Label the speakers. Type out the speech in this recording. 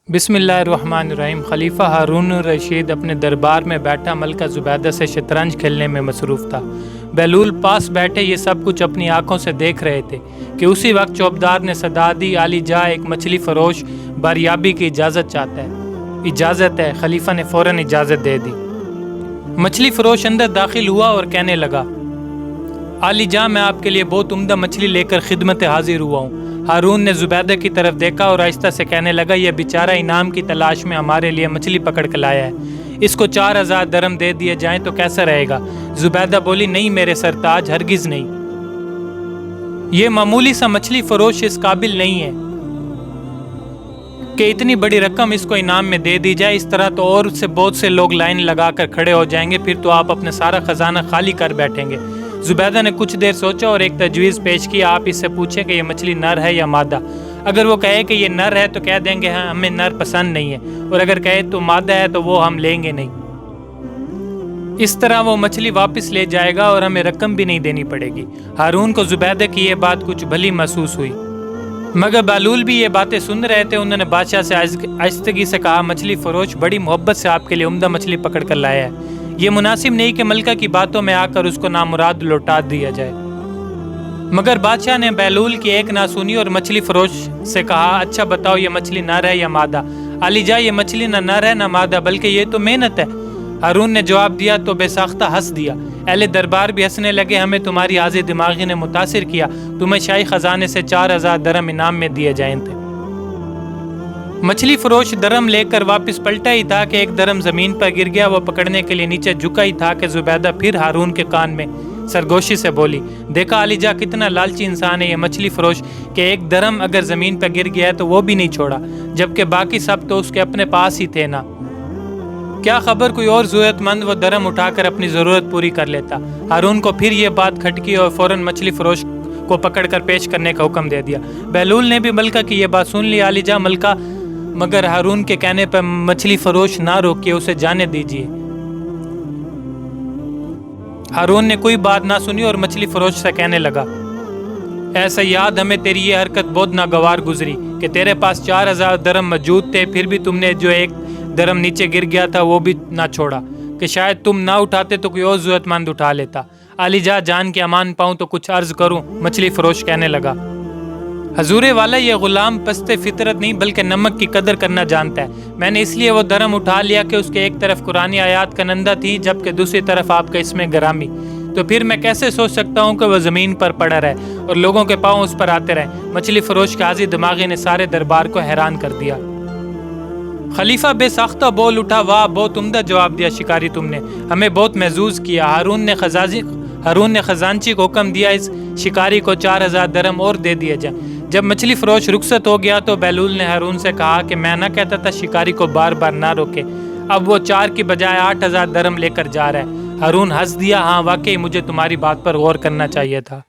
Speaker 1: بسم اللہ الرحمن الرحیم۔ خلیفہ ہارون الرشید اپنے دربار میں بیٹھا ملکہ زبیدہ سے شطرنج کھیلنے میں مصروف تھا۔ بہلول پاس بیٹھے یہ سب کچھ اپنی آنکھوں سے دیکھ رہے تھے کہ اسی وقت چوبدار نے صدا دی، علی جا ایک مچھلی فروش باریابی کی اجازت چاہتا ہے۔ اجازت ہے، خلیفہ نے فوراً اجازت دے دی۔ مچھلی فروش اندر داخل ہوا اور کہنے لگا، علی جا میں آپ کے لیے بہت عمدہ مچھلی لے کر خدمت حاضر ہوا ہوں۔ ہارون نے زبیدہ کی طرف دیکھا اور آہستہ سے کہنے لگا، یہ بیچارہ انعام کی تلاش میں ہمارے لیے مچھلی پکڑ کر لایا ہے، اس کو 4000 درم دے دیے جائیں تو کیسا رہے گا؟ زبیدہ بولی، نہیں میرے سرتاج، ہرگز نہیں، یہ معمولی سا مچھلی فروش اس قابل نہیں ہے کہ اتنی بڑی رقم اس کو انعام میں دے دی جائے۔ اس طرح تو اور سے بہت سے لوگ لائن لگا کر کھڑے ہو جائیں گے، پھر تو آپ اپنا سارا خزانہ خالی کر بیٹھیں گے۔ زبیدہ نے کچھ دیر سوچا اور ایک تجویز پیش کی، آپ اس سے پوچھیں کہ یہ مچھلی نر ہے یا مادہ۔ اگر وہ کہے کہ یہ نر ہے تو کہہ دیں گے ہاں ہمیں نر پسند نہیں ہے، اور اگر کہے تو مادہ ہے تو وہ ہم لیں گے نہیں۔ اس طرح وہ مچھلی واپس لے جائے گا اور ہمیں رقم بھی نہیں دینی پڑے گی۔ ہارون کو زبیدہ کی یہ بات کچھ بھلی محسوس ہوئی، مگر بہلول بھی یہ باتیں سن رہے تھے۔ انہوں نے بادشاہ سے آہستگی سے کہا، مچھلی فروش بڑی محبت سے آپ کے لیے عمدہ مچھلی پکڑ کر لایا ہے، یہ مناسب نہیں کہ ملکہ کی باتوں میں آ کر اس کو نامراد لوٹا دیا جائے۔ مگر بادشاہ نے بہلول کی ایک نہ سنی اور مچھلی فروش سے کہا، اچھا بتاؤ یہ مچھلی نر ہے یا مادہ؟ علی جا یہ مچھلی نہ نر ہے نہ مادہ، بلکہ یہ تو محنت ہے۔ ہارون نے جواب دیا تو بے ساختہ ہنس دیا۔ اہل دربار بھی ہنسنے لگے، ہمیں تمہاری حاضر دماغی نے متاثر کیا، تمہیں شاہی خزانے سے 4000 درم انعام میں دیے جائیں تھے۔ مچھلی فروش درم لے کر واپس پلٹا ہی تھا کہ ایک درم زمین پر گر گیا۔ وہ پکڑنے کے لیے نیچے جھکا ہی تھا کہ زبیدہ پھر ہارون کے کان میں سرگوشی سے بولی، دیکھا علی جا کتنا لالچی انسان ہے یہ مچھلی فروش کہ ایک درم اگر زمین پر گر گیا ہے تو وہ بھی نہیں چھوڑا، جبکہ باقی سب تو اس کے اپنے پاس ہی تھے نا۔ کیا خبر کوئی اور ضرورت مند وہ درم اٹھا کر اپنی ضرورت پوری کر لیتا۔ ہارون کو پھر یہ بات کھٹکی اور فوراً مچھلی فروش کو پکڑ کر پیش کرنے کا حکم دے دیا۔ بہلول نے بھی ملکہ کی یہ بات سن لی۔ علی جا ملکہ، مگر ہارون کے کہنے پر مچھلی فروش نہ روکیے، اسے جانے دیجیے۔ ہارون نے کوئی بات نہ سنی اور مچھلی فروش سے کہنے لگا، اے صیاد، ہمیں تیری یہ حرکت بہت ناگوار گزری کہ تیرے پاس 4000 درم موجود تھے، پھر بھی تم نے جو ایک درم نیچے گر گیا تھا وہ بھی نہ چھوڑا، کہ شاید تم نہ اٹھاتے تو کوئی اور ضرورت مند اٹھا لیتا۔ علی جا جان کے امان پاؤں تو کچھ عرض کروں، مچھلی فروش کہنے لگا، حضور والا یہ غلام پست فطرت نہیں بلکہ نمک کی قدر کرنا جانتا ہے۔ میں نے اس لیے وہ درم اٹھا لیا کہ اس کے ایک طرف قرآنی آیات کنندہ تھی، جبکہ دوسری طرف آپ کا اسم گرامی، تو پھر میں کیسے سوچ سکتا ہوں کہ وہ زمین پر پڑا رہے اور لوگوں کے پاؤں اس پر آتے رہیں۔ مچھلی فروش کے حاضر دماغی نے سارے دربار کو حیران کر دیا۔ خلیفہ بے ساختہ بول اٹھا، واہ بہت عمدہ جواب دیا شکاری تم نے، ہمیں بہت محظوظ کیا۔ ہارون نے خزانچی کو حکم دیا، اس شکاری کو 4000 درم اور دے دیے جائیں۔ جب مچھلی فروش رخصت ہو گیا تو بہلول نے ہارون سے کہا کہ میں نہ کہتا تھا شکاری کو بار بار نہ روکے، اب وہ 4 کی بجائے 8000 درم لے کر جا رہا ہے۔ ہارون ہنس دیا، ہاں واقعی مجھے تمہاری بات پر غور کرنا چاہیے تھا۔